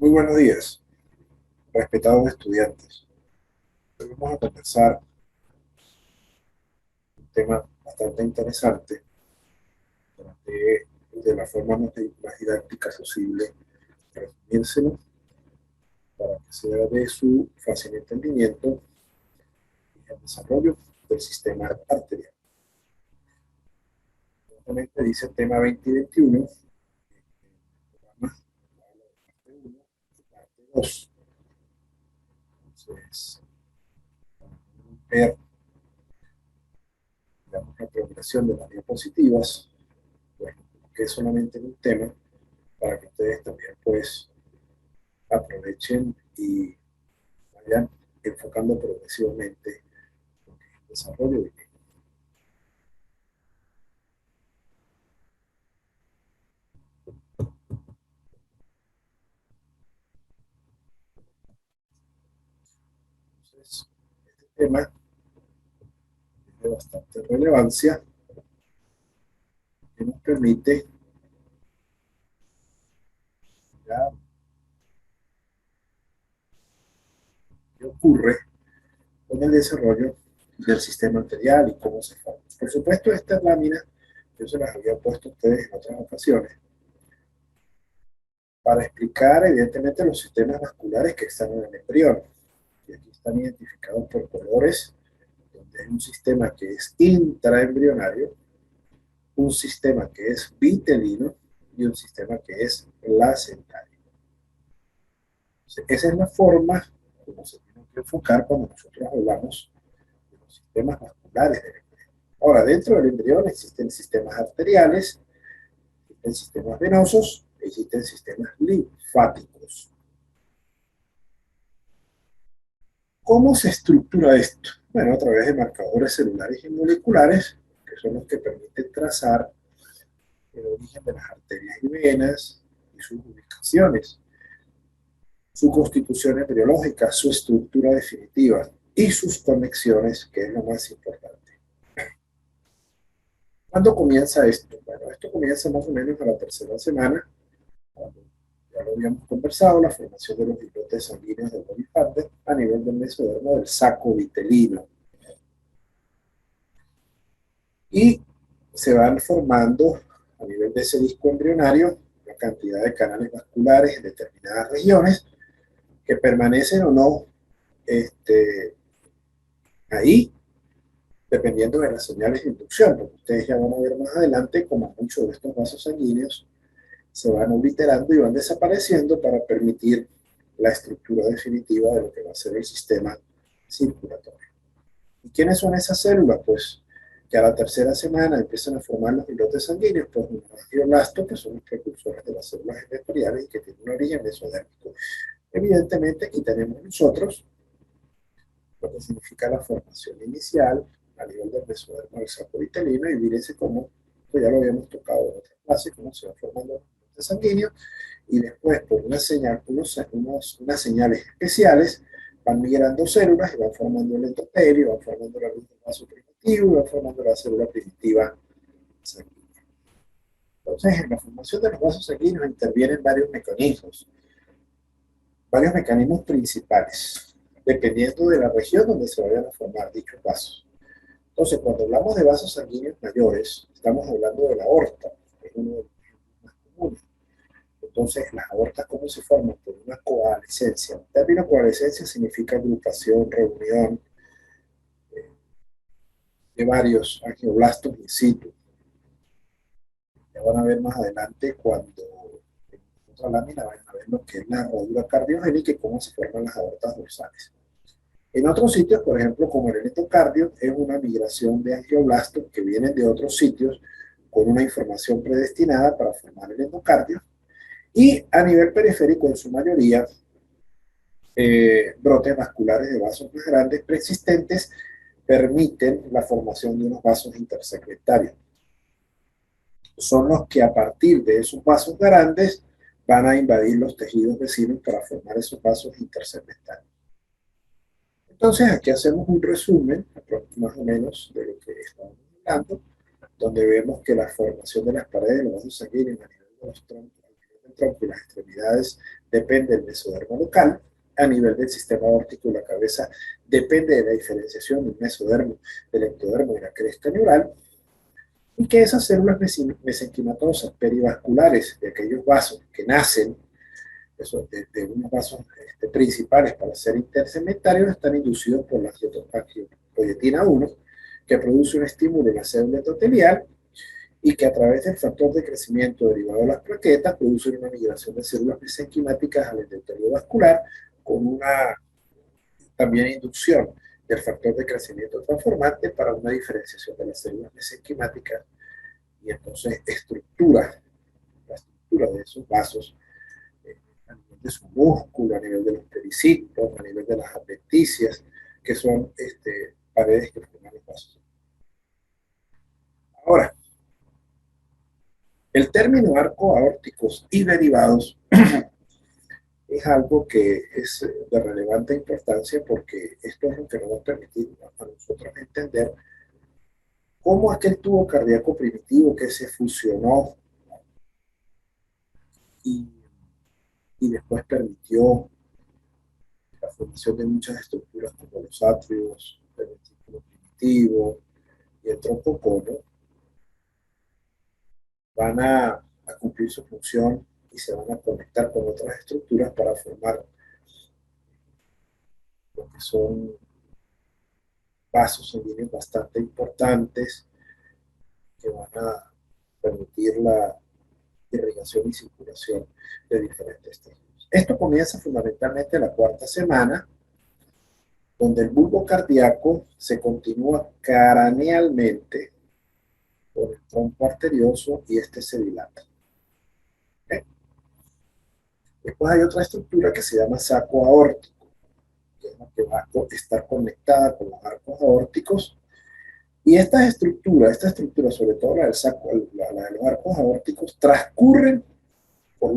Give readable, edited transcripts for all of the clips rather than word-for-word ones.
Muy buenos días, respetados estudiantes. Hoy vamos a conversar un tema bastante interesante de la forma más didáctica posible, resumírselo para que sea de su fácil entendimiento y el desarrollo del sistema arterial. Justamente dice el tema 2021, el programa parte 1 y parte 2. Entonces, ver, digamos, la progresión de las diapositivas, bueno, que es solamente un tema para que ustedes también pues aprovechen y vayan enfocando progresivamente el desarrollo de entonces, este tema es de bastante relevancia que nos permite mirar qué ocurre con el desarrollo del sistema arterial y cómo se forma. Por supuesto, estas láminas yo se las había puesto a ustedes en otras ocasiones para explicar evidentemente los sistemas vasculares que están en el embrión. Y aquí están identificados por colores, donde hay un sistema que es intraembrionario, un sistema que es vitelino y un sistema que es placentario. Esa es la forma como se tiene que enfocar cuando nosotros hablamos de los sistemas vasculares del embrión. Ahora, dentro del embrión existen sistemas arteriales, existen sistemas venosos, existen sistemas linfáticos. ¿Cómo se estructura esto? Bueno, a través de marcadores celulares y moleculares, que son los que permiten trazar el origen de las arterias y venas y sus ubicaciones, su constitución embriológica, su estructura definitiva y sus conexiones, que es lo más importante. ¿Cuándo comienza esto? Bueno, esto comienza más o menos a la tercera semana, cuando ya lo habíamos conversado, la formación de los islotes sanguíneos del body a nivel del mesodermo del saco vitelino. Y se van formando a nivel de ese disco embrionario una cantidad de canales vasculares en determinadas regiones que permanecen o no ahí, dependiendo de las señales de inducción, porque ustedes ya van a ver más adelante como muchos de estos vasos sanguíneos se van obliterando y van desapareciendo para permitir la estructura definitiva de lo que va a ser el sistema circulatorio. ¿Y quiénes son esas células? Pues que a la tercera semana empiezan a formar los islotes sanguíneos, pues los angioblastos, que son los precursores de las células endoteliales y que tienen un origen mesodérmico. Evidentemente, aquí tenemos nosotros lo que significa la formación inicial a nivel del mesodermo del saco vitelino, y mírense cómo, pues ya lo habíamos tocado en otra clase, cómo se va formando los islotes sanguíneos, y después por una señal, unas señales especiales van migrando células y van formando el endotelio, van formando la luz del vaso primitivo y van formando la célula primitiva sanguínea. Entonces, en la formación de los vasos sanguíneos intervienen varios mecanismos principales, dependiendo de la región donde se vayan a formar dichos vasos. Entonces, cuando hablamos de vasos sanguíneos mayores, estamos hablando de la aorta, que es uno de los más comunes. Entonces, las aortas, ¿cómo se forman? Por una coalescencia. El término coalescencia significa agrupación, reunión de varios angioblastos in situ. Ya van a ver más adelante cuando en otra lámina van a ver lo que es la rodura cardiogénica y cómo se forman las aortas dorsales. En otros sitios, por ejemplo, como el endocardio, es una migración de angioblastos que vienen de otros sitios con una información predestinada para formar el endocardio. Y a nivel periférico, en su mayoría, brotes vasculares de vasos más grandes preexistentes permiten la formación de unos vasos intersegmentarios. Son los que a partir de esos vasos grandes van a invadir los tejidos vecinos para formar esos vasos intersegmentarios. Entonces aquí hacemos un resumen, más o menos, de lo que estamos hablando, donde vemos que la formación de las paredes de los vasos sanguíneos a nivel de los troncos, del tronco y las extremidades depende del mesodermo local. A nivel del sistema aórtico y la cabeza depende de la diferenciación del mesodermo, del ectodermo y la cresta neural, y que esas células mesenquimatosas perivasculares de aquellos vasos que nacen de unos vasos principales para ser intersegmentarios están inducidos por la angiopoietina 1, que produce un estímulo en la célula endotelial y que a través del factor de crecimiento derivado de las plaquetas produce una migración de células mesenquimáticas al endotelio vascular con una también inducción del factor de crecimiento transformante para una diferenciación de las células mesenquimáticas y entonces la estructura de esos vasos a nivel de su músculo, a nivel de los pericitos, a nivel de las adventicias, que son paredes que forman los vasos. Ahora, el término arco aórticos y derivados es algo que es de relevante importancia porque esto es lo que nos va a permitir a nosotros entender cómo aquel tubo cardíaco primitivo que se fusionó y, y después permitió la formación de muchas estructuras como los atrios, el ventrículo primitivo y el troncocono, van a cumplir su función y se van a conectar con otras estructuras para formar lo que son vasos sanguíneos bastante importantes que van a permitir la irrigación y circulación de diferentes tejidos. Esto comienza fundamentalmente en la cuarta semana, donde el bulbo cardíaco se continúa cranealmente por el tronco arterioso y este se dilata. ¿Okay? Después hay otra estructura que se llama saco aórtico, que es la que va a estar conectada con los arcos aórticos. Y esta estructura sobre todo la del saco, la de los arcos aórticos, transcurren por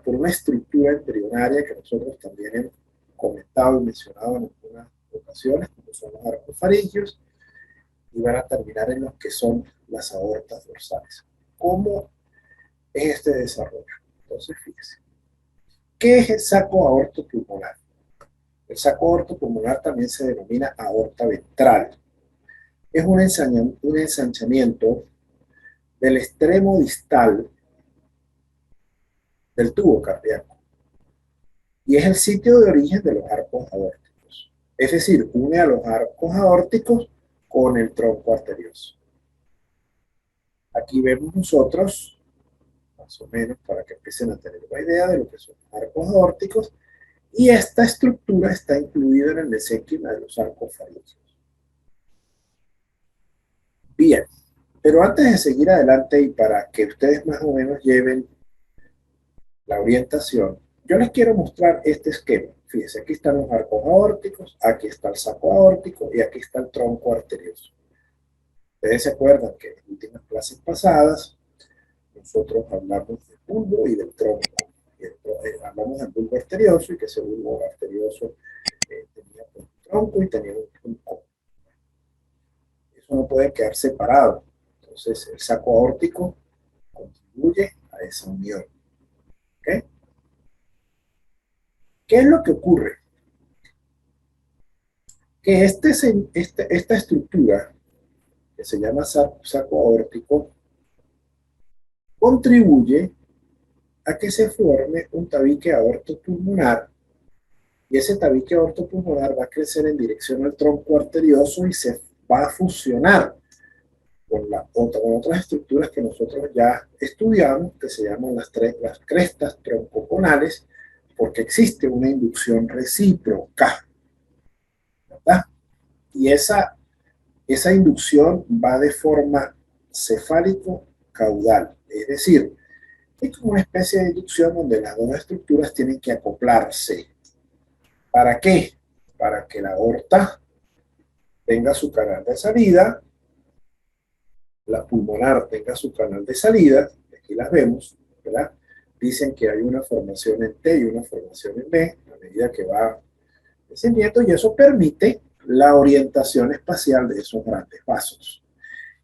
una estructura embrionaria que nosotros también hemos comentado y mencionado en algunas ocasiones, como son los arcos faringios, y van a terminar en los que son las aortas dorsales. ¿Cómo es este desarrollo? Entonces, fíjense. ¿Qué es el saco aortopulmonar? El saco aortopulmonar también se denomina aorta ventral. Es un ensanchamiento del extremo distal del tubo cardíaco y es el sitio de origen de los arcos aórticos. Es decir, une a los arcos aórticos con el tronco arterioso. Aquí vemos nosotros, más o menos para que empiecen a tener una idea de lo que son los arcos aórticos, y esta estructura está incluida en el mesénquima de los arcos faringios. Bien, pero antes de seguir adelante y para que ustedes más o menos lleven la orientación, yo les quiero mostrar este esquema. Fíjense, aquí están los arcos aórticos, aquí está el saco aórtico y aquí está el tronco arterioso. Ustedes se acuerdan que en las últimas clases pasadas nosotros hablamos del bulbo y del tronco. Hablamos del bulbo arterioso y que ese bulbo arterioso tenía un tronco y tenía un cono. Eso no puede quedar separado. Entonces el saco aórtico contribuye a esa unión. ¿Okay? ¿Qué es lo que ocurre? Que esta estructura, que se llama saco aórtico, contribuye a que se forme un tabique aortopulmonar, y ese tabique aortopulmonar va a crecer en dirección al tronco arterioso y se va a fusionar con otras estructuras que nosotros ya estudiamos, que se llaman las crestas troncoconales, porque existe una inducción recíproca, ¿verdad? Y esa inducción va de forma cefálico-caudal, es decir, es como una especie de inducción donde las dos estructuras tienen que acoplarse. ¿Para qué? Para que la aorta tenga su canal de salida, la pulmonar tenga su canal de salida, aquí las vemos, ¿verdad? Dicen que hay una formación en T y una formación en B, a medida que va descendiendo, y eso permite la orientación espacial de esos grandes vasos.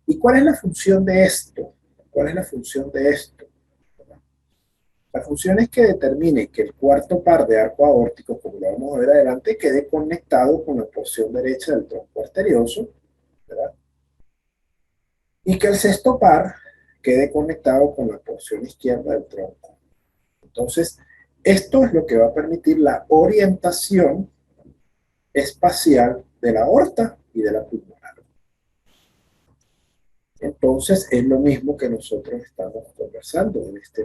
¿Y cuál es la función de esto? ¿Cuál es la función de esto? La función es que determine que el cuarto par de arcos aórticos, como lo vamos a ver adelante, quede conectado con la porción derecha del tronco arterioso, ¿verdad? Y que el sexto par quede conectado con la porción izquierda del tronco. Entonces, esto es lo que va a permitir la orientación espacial de la aorta y de la pulmonar. Entonces, es lo mismo que nosotros estamos conversando en esta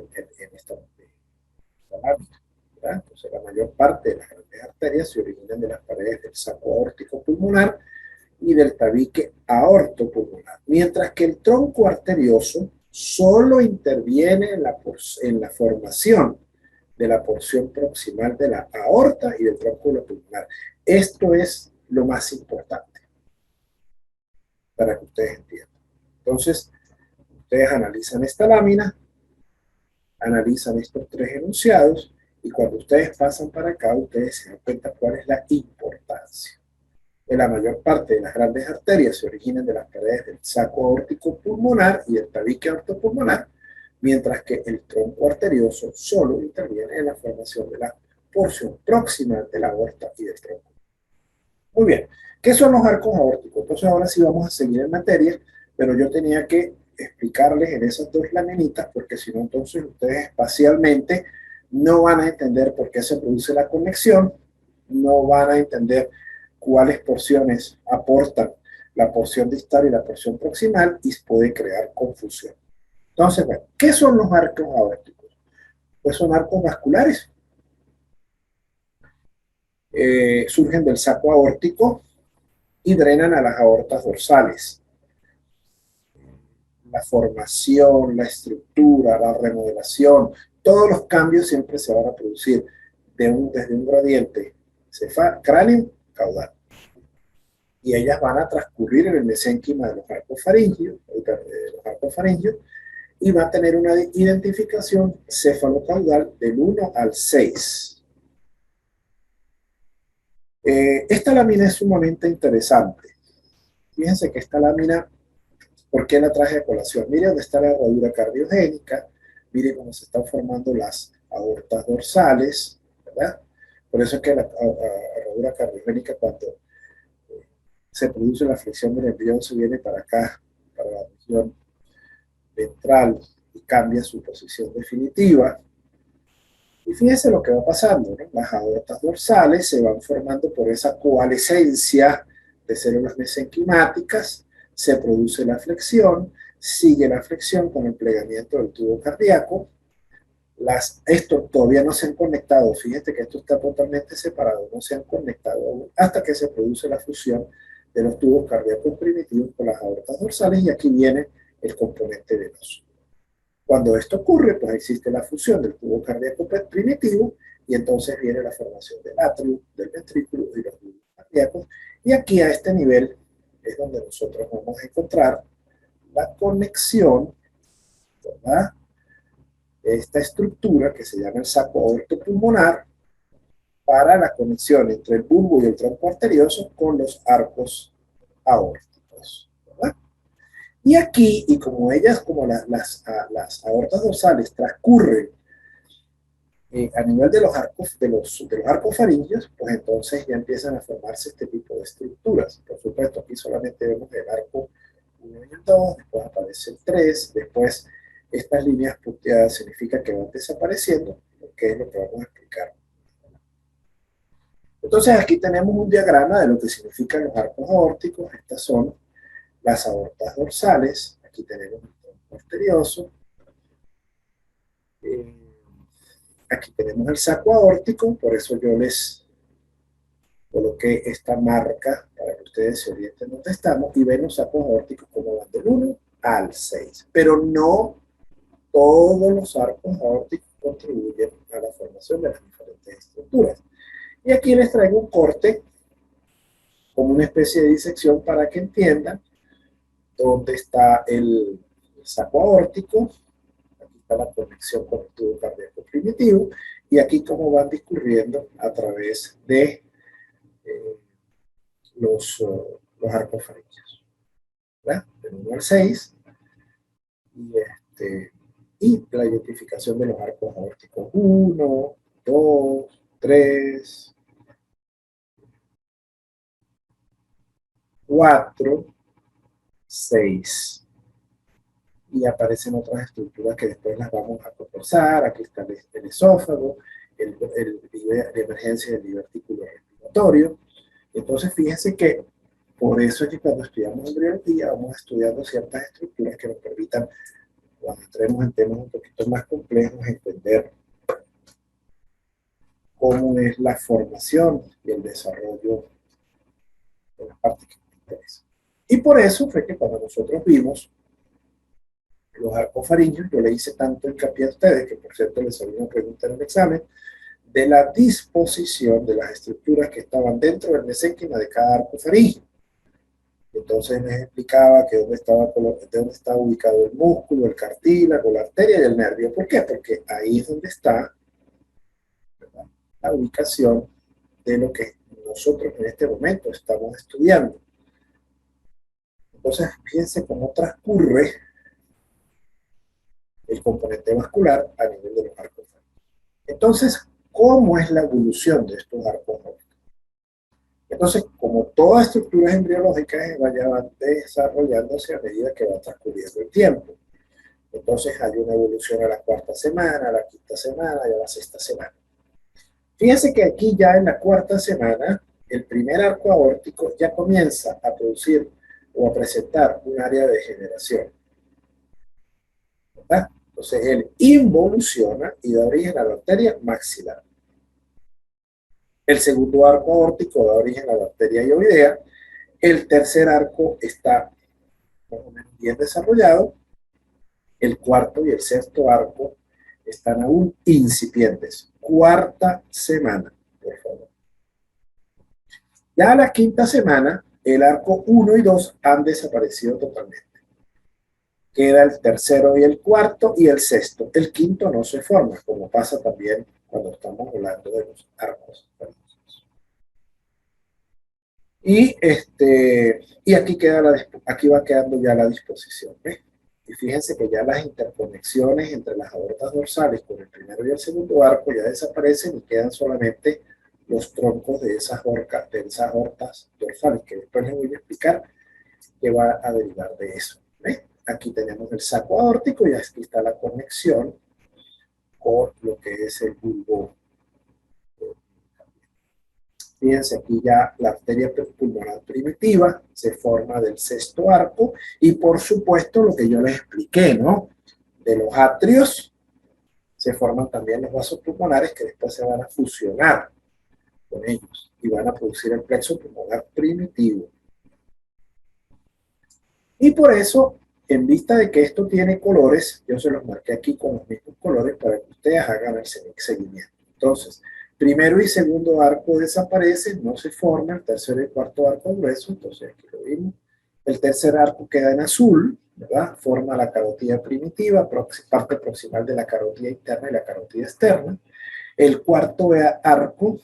lámina. ¿Verdad? Entonces, la mayor parte de las grandes arterias se originan de las paredes del saco aórtico pulmonar y del tabique aortopulmonar, mientras que el tronco arterioso solo interviene en la formación de la porción proximal de la aorta y del tronco pulmonar. Esto es lo más importante para que ustedes entiendan. Entonces, ustedes analizan esta lámina, analizan estos tres enunciados y cuando ustedes pasan para acá, ustedes se dan cuenta cuál es la importancia. En la mayor parte de las grandes arterias se originan de las paredes del saco aórtico pulmonar y del tabique aortopulmonar, mientras que el tronco arterioso solo interviene en la formación de la porción próxima de la aorta y del tronco. Muy bien, ¿qué son los arcos aórticos? Entonces ahora sí vamos a seguir en materia, pero yo tenía que explicarles en esas dos laminitas, porque si no entonces ustedes espacialmente no van a entender por qué se produce la conexión, no van a entender cuáles porciones aportan la porción distal y la porción proximal y puede crear confusión. Entonces, bueno, ¿qué son los arcos aórticos? Pues son arcos vasculares, surgen del saco aórtico y drenan a las aortas dorsales. La formación, la estructura, la remodelación, todos los cambios siempre se van a producir desde un gradiente cráneo-caudal. Y ellas van a transcurrir en el mesénquima de los arcos faringios, y va a tener una identificación cefalocaudal del 1 al 6. Esta lámina es sumamente interesante. Fíjense que esta lámina, ¿por qué la traje a colación? Mire dónde está la herradura cardiogénica, mire cómo se están formando las aortas dorsales, ¿verdad? Por eso es que la herradura cardiogénica, cuando se produce la flexión del embrión, se viene para acá, para la región ventral, y cambia su posición definitiva. Y fíjense lo que va pasando, ¿no? Las aortas dorsales se van formando por esa coalescencia de células mesenquimáticas, se produce la flexión, sigue la flexión con el plegamiento del tubo cardíaco. Esto todavía no se han conectado, fíjate que esto está totalmente separado, no se han conectado aún, hasta que se produce la fusión de los tubos cardíacos primitivos con las aortas dorsales, y aquí viene el componente venoso. Cuando esto ocurre, pues existe la fusión del tubo cardíaco primitivo y entonces viene la formación del atrio, del ventrículo y los tubos cardíacos. Y aquí a este nivel es donde nosotros vamos a encontrar la conexión, ¿verdad?, de esta estructura que se llama el saco aortopulmonar para la conexión entre el bulbo y el tronco arterioso con los arcos aórticos, ¿verdad? Y aquí, y como ellas, como las aortas dorsales transcurren a nivel de los arcos faringios, pues entonces ya empiezan a formarse este tipo de estructuras. Por supuesto, aquí solamente vemos el arco 1 y el 2, después aparece el 3, después estas líneas punteadas significa que van desapareciendo, que es lo que vamos a explicar. Entonces aquí tenemos un diagrama de lo que significan los arcos aórticos. Estas son las aortas dorsales, aquí tenemos el tronco arterioso, aquí tenemos el saco aórtico, por eso yo les coloqué esta marca para que ustedes se orienten dónde estamos y ven los sacos aórticos como van del 1 al 6. Pero no todos los arcos aórticos contribuyen a la formación de las diferentes estructuras. Y aquí les traigo un corte como una especie de disección para que entiendan dónde está el saco aórtico. Aquí está la conexión con el tubo cardíaco primitivo y aquí cómo van discurriendo a través de los arcos faringios, ¿verdad? Del 1 al 6. Y y la identificación de los arcos aórticos 1, 2, 3, 4, 6. Y aparecen otras estructuras que después las vamos a conversar. Aquí está el esófago, la emergencia del divertículo respiratorio. Entonces, fíjense que por eso es que cuando estudiamos embriología vamos estudiando ciertas estructuras que nos permitan, cuando entremos en temas un poquito más complejos, entender cómo es la formación y el desarrollo de las partes que nos interesan. Y por eso fue que cuando nosotros vimos los arcofaringios, yo le hice tanto hincapié a ustedes, que por cierto les salió una pregunta en el examen, de la disposición de las estructuras que estaban dentro del mesénquima de cada arco faríngeo. Entonces les explicaba que dónde estaba ubicado el músculo, el cartílago, la arteria y el nervio. ¿Por qué? Porque ahí es donde está, ¿verdad?, la ubicación de lo que nosotros en este momento estamos estudiando. Entonces, fíjense cómo transcurre el componente vascular a nivel de los arcos. Entonces, ¿cómo es la evolución de estos arcos? Entonces, como toda estructura embriológica va desarrollándose a medida que va transcurriendo el tiempo. Entonces hay una evolución a la cuarta semana, a la quinta semana y a la sexta semana. Fíjense que aquí ya en la cuarta semana, el primer arco aórtico ya comienza a producir o a presentar un área de degeneración, ¿verdad? Entonces él involuciona y da origen a la arteria maxilar. El segundo arco aórtico da origen a la arteria ioidea. El tercer arco está más o menos bien desarrollado. El cuarto y el sexto arco están aún incipientes. Cuarta semana, por favor. Ya a la quinta semana, el arco 1 y 2 han desaparecido totalmente. Queda el tercero y el cuarto y el sexto. El quinto no se forma, como pasa también cuando estamos hablando de los arcos. Y aquí va quedando ya la disposición. ¿Ves? Y fíjense que ya las interconexiones entre las aortas dorsales con el primero y el segundo arco ya desaparecen y quedan solamente los troncos de esas aortas dorsales, que después les voy a explicar qué va a derivar de eso. ¿Ves? Aquí tenemos el saco aórtico y aquí está la conexión con lo que es el bulbo. Fíjense, aquí ya la arteria pulmonar primitiva se forma del sexto arco y por supuesto lo que yo les expliqué, ¿no? De los atrios se forman también los vasos pulmonares que después se van a fusionar con ellos y van a producir el plexo pulmonar primitivo. Y por eso, en vista de que esto tiene colores, yo se los marqué aquí con los mismos colores para que ustedes hagan el seguimiento. Entonces, primero y segundo arco desaparecen, no se forma, el tercero y cuarto arco grueso, entonces aquí lo vimos. El tercer arco queda en azul, ¿verdad? Forma la carótida primitiva, parte proximal de la carótida interna y la carótida externa. El cuarto arco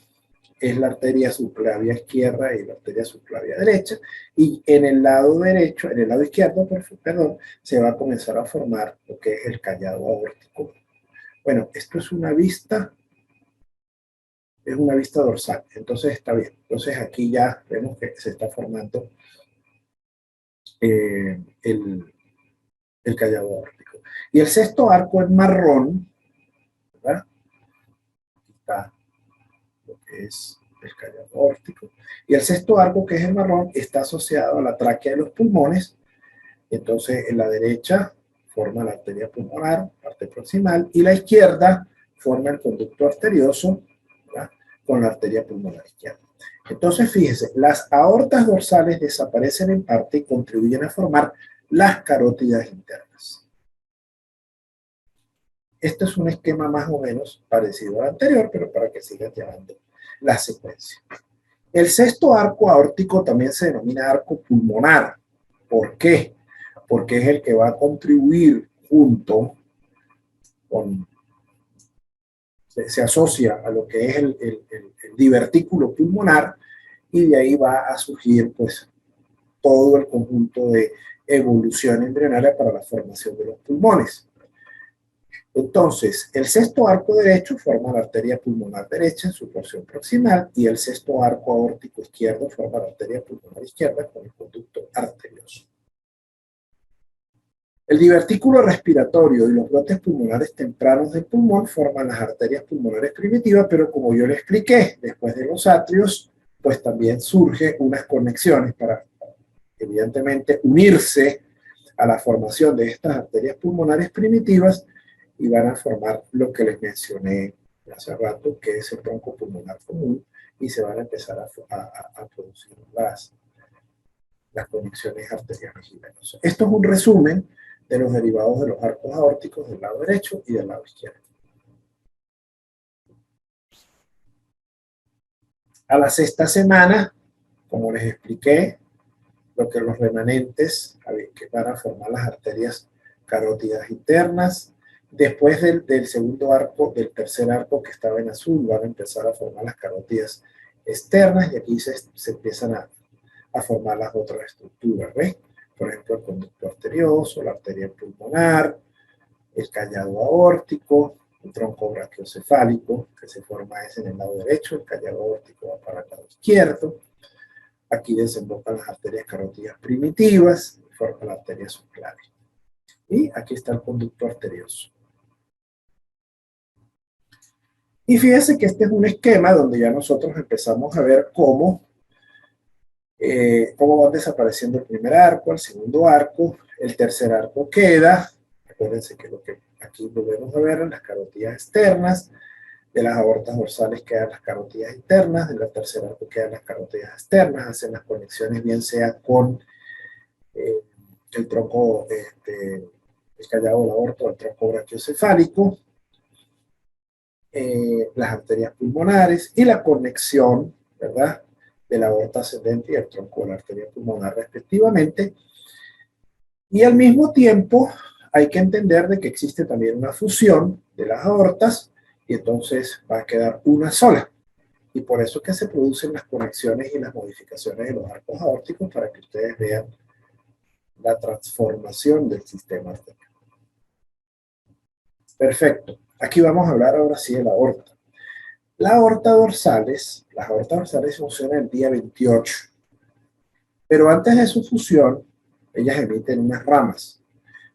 es la arteria subclavia izquierda y la arteria subclavia derecha, y en el lado derecho, en el lado izquierdo, perdón, se va a comenzar a formar lo que es el callado aórtico. Bueno, esto es una vista dorsal, entonces está bien. Entonces aquí ya vemos que se está formando el callado aórtico. Y el sexto arco es marrón, ¿verdad? Aquí está lo que es el callado aórtico. Y el sexto arco, que es el marrón, está asociado a la tráquea de los pulmones. Entonces, en la derecha forma la arteria pulmonar, parte proximal, y la izquierda forma el conducto arterioso, ¿verdad?, con la arteria pulmonar izquierda. Entonces, fíjense, las aortas dorsales desaparecen en parte y contribuyen a formar las carótidas internas. Este es un esquema más o menos parecido al anterior, pero para que sigan llevando la secuencia. El sexto arco aórtico también se denomina arco pulmonar. ¿Por qué? Porque es el que va a contribuir junto con, se asocia a lo que es el divertículo pulmonar, y de ahí va a surgir pues todo el conjunto de evolución embrionaria para la formación de los pulmones. Entonces, el sexto arco derecho forma la arteria pulmonar derecha en su porción proximal y el sexto arco aórtico izquierdo forma la arteria pulmonar izquierda con el conducto arterioso. El divertículo respiratorio y los brotes pulmonares tempranos del pulmón forman las arterias pulmonares primitivas, pero como yo le expliqué, después de los atrios, pues también surgen unas conexiones para, evidentemente, unirse a la formación de estas arterias pulmonares primitivas y van a formar lo que les mencioné hace rato, que es el tronco pulmonar común, y se van a empezar a producir las conexiones arteriales y venosas. Esto es un resumen de los derivados de los arcos aórticos del lado derecho y del lado izquierdo. A la sexta semana, como les expliqué, lo que los remanentes que van a formar las arterias carótidas internas. Después del segundo arco, del tercer arco que estaba en azul, van a empezar a formar las carótidas externas y aquí se empiezan a formar las otras estructuras, ¿ves? Por ejemplo, el conducto arterioso, la arteria pulmonar, el callado aórtico, el tronco brachiocefálico, que se forma es en el lado derecho, el callado aórtico va para el lado izquierdo. Aquí desembocan las arterias carótidas primitivas, forman la arteria subclaviana. Y aquí está el conducto arterioso. Y fíjense que este es un esquema donde ya nosotros empezamos a ver cómo van desapareciendo el primer arco, el segundo arco, el tercer arco queda. Acuérdense que lo que aquí volvemos a ver en las carotidas externas, de las aortas dorsales quedan las carotidas internas, de la tercera arco quedan las carotidas externas, hacen las conexiones bien sea con el tronco, el callado del aorto, el tronco brachiocefálico, las arterias pulmonares y la conexión, ¿verdad?, de la aorta ascendente y el tronco de la arteria pulmonar respectivamente. Y al mismo tiempo hay que entender de que existe también una fusión de las aortas y entonces va a quedar una sola. Y por eso es que se producen las conexiones y las modificaciones de los arcos aórticos para que ustedes vean la transformación del sistema arterial. Perfecto. Aquí vamos a hablar ahora sí de la aorta. Las aortas dorsales funcionan el día 28. Pero antes de su fusión, ellas emiten unas ramas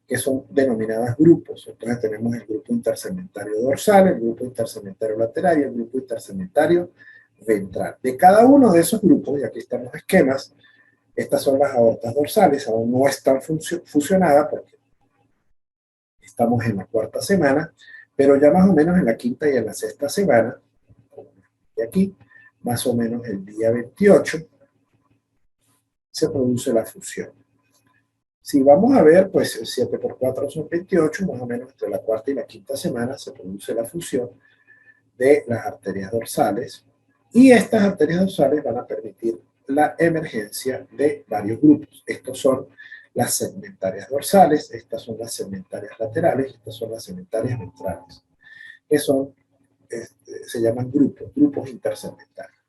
que son denominadas grupos. Entonces tenemos el grupo intersegmentario dorsal, el grupo intersegmentario lateral y el grupo intersegmentario ventral. De cada uno de esos grupos, y aquí están los esquemas, estas son las aortas dorsales, aún no están fusionadas porque estamos en la cuarta semana, pero ya más o menos en la quinta y en la sexta semana, y aquí, más o menos el día 28, se produce la fusión. Si vamos a ver, pues 7 por 4 son 28, más o menos entre la cuarta y la quinta semana se produce la fusión de las arterias dorsales, y estas arterias dorsales van a permitir la emergencia de varios grupos. Estos son las segmentarias dorsales, estas son las segmentarias laterales, estas son las segmentarias ventrales, que son, se llaman grupos intersegmentarios.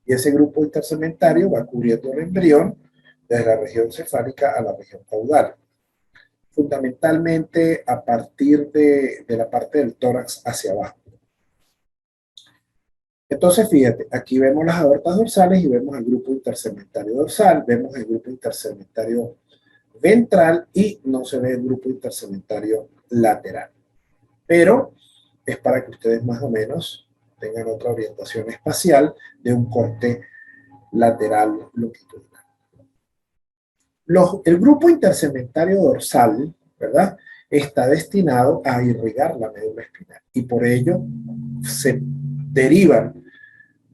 Y ese grupo intersegmentario va cubriendo el embrión desde la región cefálica a la región caudal, fundamentalmente a partir de la parte del tórax hacia abajo. Entonces, fíjate, aquí vemos las aortas dorsales y vemos el grupo intersegmentario dorsal, vemos el grupo intersegmentario ventral y no se ve el grupo intersegmentario lateral. Pero es para que ustedes más o menos tengan otra orientación espacial de un corte lateral longitudinal. El grupo intersegmentario dorsal, ¿verdad?, está destinado a irrigar la médula espinal y por ello se derivan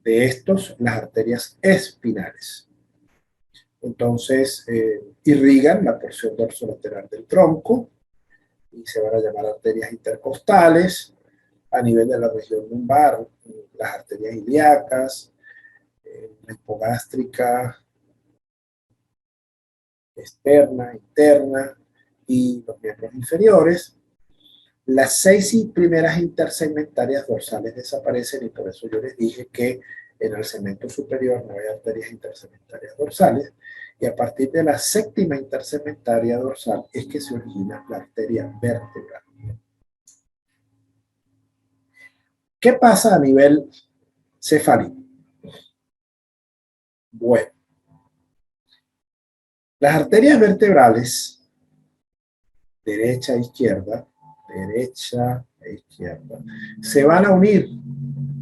de estos las arterias espinales. Entonces, irrigan la porción dorsolateral del tronco y se van a llamar arterias intercostales. A nivel de la región lumbar, las arterias ilíacas, la hipogástrica, externa, interna y los miembros inferiores. Las 6 primeras intersegmentarias dorsales desaparecen y por eso yo les dije que en el segmento superior no hay arterias intersegmentarias dorsales y a partir de la 7ª intersegmentaria dorsal es que se origina la arteria vertebral. ¿Qué pasa a nivel cefálico? Bueno, las arterias vertebrales, derecha e izquierda, se van a unir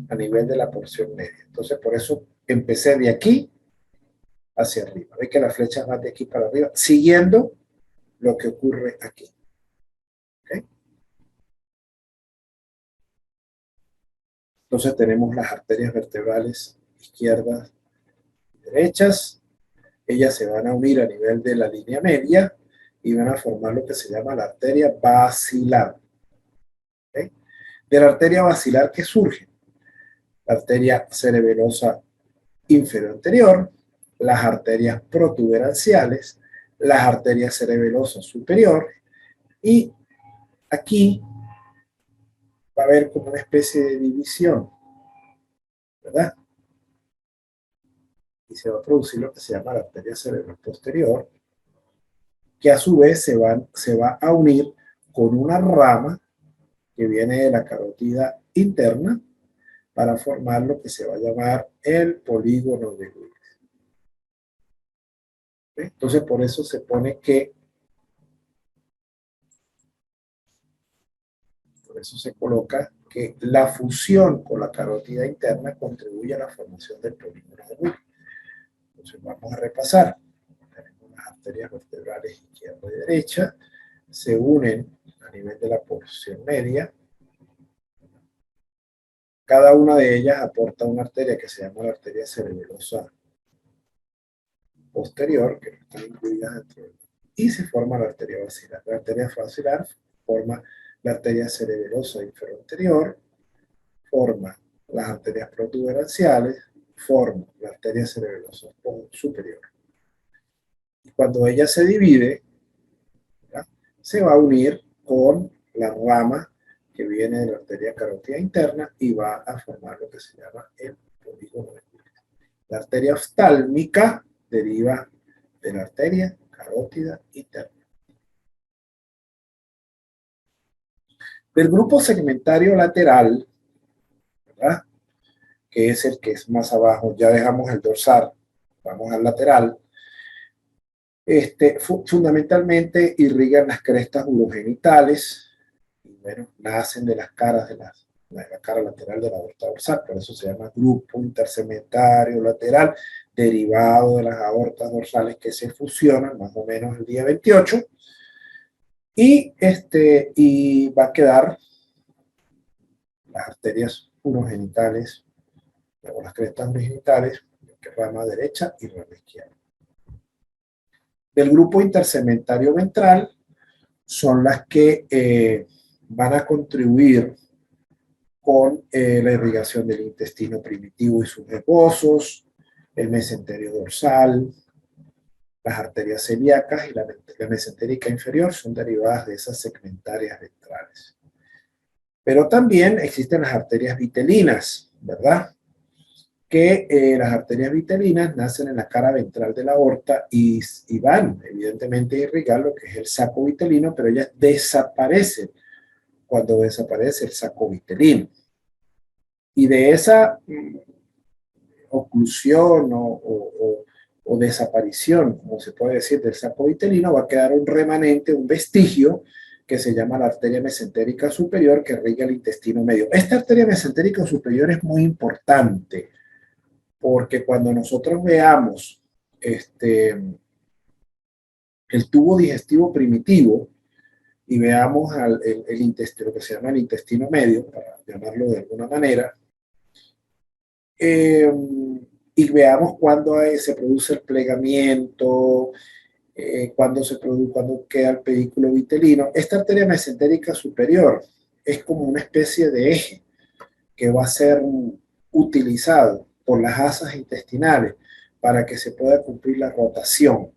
a nivel de la porción media. Entonces, por eso empecé de aquí hacia arriba. Ve que las flechas van de aquí para arriba, siguiendo lo que ocurre aquí. ¿Okay? Entonces tenemos las arterias vertebrales izquierdas y derechas. Ellas se van a unir a nivel de la línea media y van a formar lo que se llama la arteria basilar. ¿Okay? De la arteria basilar, ¿qué surge? La arteria cerebelosa inferior anterior, las arterias protuberanciales, las arterias cerebelosas superior, y aquí va a haber como una especie de división, ¿verdad? Y se va a producir lo que se llama la arteria cerebral posterior, que a su vez se va a unir con una rama que viene de la carótida interna para formar lo que se va a llamar el polígono de Willis. ¿Okay? Entonces, por eso se pone que, por eso se coloca que la fusión con la carótida interna contribuye a la formación del polígono de Willis. Entonces, vamos a repasar. Tenemos las arterias vertebrales izquierda y derecha, se unen a nivel de la porción media. Cada una de ellas aporta una arteria que se llama la arteria cerebelosa posterior, que no están incluidas dentro de, y se forma la arteria basilar. La arteria basilar forma la arteria cerebelosa inferior anterior, forma las arterias protuberanciales, forma la arteria cerebelosa superior. Y cuando ella se divide, ¿verdad?, se va a unir con la rama que viene de la arteria carótida interna y va a formar lo que se llama el polígono de Willis. La arteria oftálmica deriva de la arteria carótida interna. Del grupo segmentario lateral, ¿verdad?, que es el que es más abajo, ya dejamos el dorsal, vamos al lateral. Fundamentalmente irrigan las crestas urogenitales, y bueno, nacen de las caras de la cara lateral de la aorta dorsal, por eso se llama grupo intersegmentario lateral, derivado de las aortas dorsales que se fusionan más o menos el día 28, y va a quedar las arterias urogenitales, o las crestas urogenitales, rama derecha y rama izquierda. Del grupo intersegmentario ventral son las que van a contribuir con la irrigación del intestino primitivo y sus reposos, el mesenterio dorsal, las arterias celíacas y la mesentérica inferior son derivadas de esas segmentarias ventrales. Pero también existen las arterias vitelinas, ¿verdad? Que las arterias vitelinas nacen en la cara ventral de la aorta y van, evidentemente, a irrigar lo que es el saco vitelino, pero ellas desaparecen cuando desaparece el saco vitelino. Y de esa oclusión o desaparición, como se puede decir, del saco vitelino, va a quedar un remanente, un vestigio, que se llama la arteria mesentérica superior, que irriga el intestino medio. Esta arteria mesentérica superior es muy importante, porque cuando nosotros veamos el tubo digestivo primitivo y veamos el intestino, lo que se llama el intestino medio, para llamarlo de alguna manera, y veamos cuándo se produce el plegamiento, cuándo queda el pedículo vitelino. Esta arteria mesentérica superior es como una especie de eje que va a ser utilizado por las asas intestinales para que se pueda cumplir la rotación.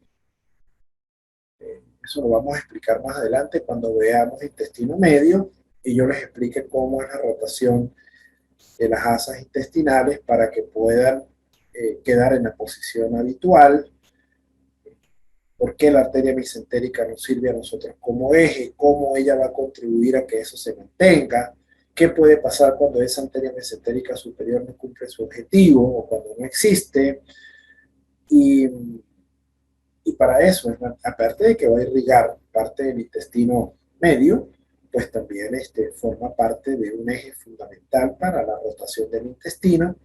Eso lo vamos a explicar más adelante cuando veamos intestino medio y yo les explique cómo es la rotación de las asas intestinales para que puedan quedar en la posición habitual, por qué la arteria mesentérica nos sirve a nosotros como eje, cómo ella va a contribuir a que eso se mantenga, qué puede pasar cuando esa arteria mesentérica superior no cumple su objetivo o cuando no existe. Y, y para eso, aparte de que va a irrigar parte del intestino medio, pues también forma parte de un eje fundamental para la rotación del intestino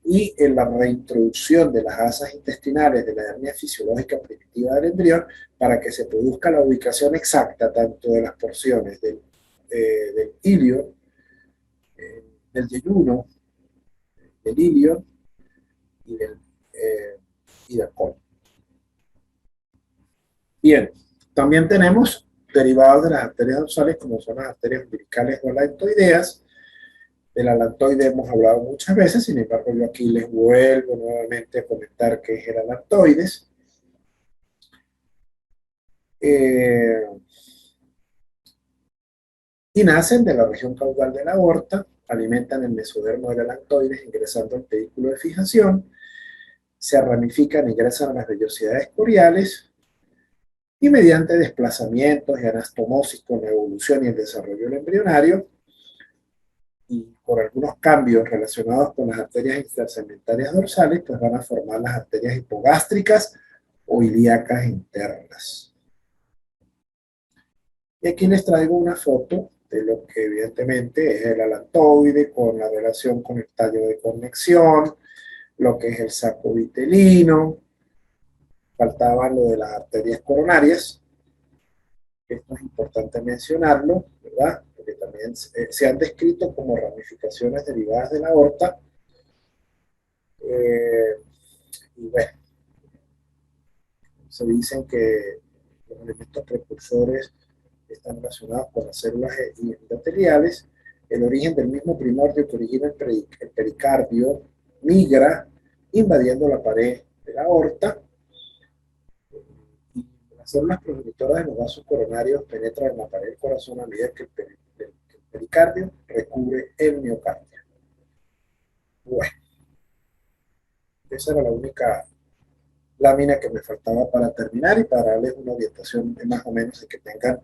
y en la reintroducción de las asas intestinales de la hernia fisiológica primitiva del embrión para que se produzca la ubicación exacta tanto de las porciones del ilio, del yeyuno, del ilio y eh, del colon. Bien, también tenemos derivados de las arterias dorsales como son las arterias umbilicales o alantoideas. De la alantoide hemos hablado muchas veces, sin embargo yo aquí les vuelvo nuevamente a comentar qué es el alantoides. Eh, y nacen de la región caudal de la aorta, alimentan el mesodermo del alantoides ingresando al pedículo de fijación, se ramifican, ingresan a las vellosidades coriales y mediante desplazamientos y anastomosis con la evolución y el desarrollo del embrionario y por algunos cambios relacionados con las arterias intersegmentarias dorsales, pues van a formar las arterias hipogástricas o ilíacas internas. Y aquí les traigo una foto de lo que evidentemente es el alantoide con la relación con el tallo de conexión, lo que es el saco vitelino, faltaba lo de las arterias coronarias, esto es importante mencionarlo, ¿verdad? Porque también se han descrito como ramificaciones derivadas de la aorta, y bueno, se dicen que los elementos precursores están relacionados con las células endoteliales. El origen del mismo primordio que origina el pericardio migra invadiendo la pared de la aorta y las células progenitoras de los vasos coronarios penetran en la pared del corazón a medida que el pericardio recubre el miocardio. Bueno, esa era la única lámina que me faltaba para terminar y para darles una orientación de más o menos de que tengan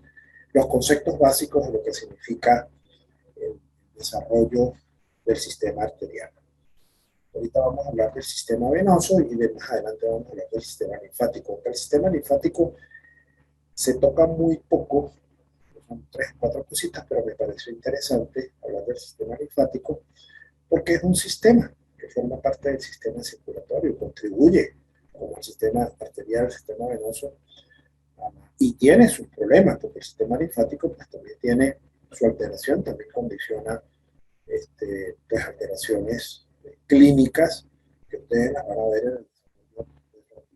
los conceptos básicos de lo que significa el desarrollo del sistema arterial. Ahorita vamos a hablar del sistema venoso y de más adelante vamos a hablar del sistema linfático. El sistema linfático se toca muy poco, son 3 o 4 cositas, pero me pareció interesante hablar del sistema linfático porque es un sistema que forma parte del sistema circulatorio, contribuye como el sistema arterial, el sistema venoso, y tiene sus problemas, porque el sistema linfático pues, también tiene su alteración, también condiciona pues, alteraciones clínicas que ustedes las van a ver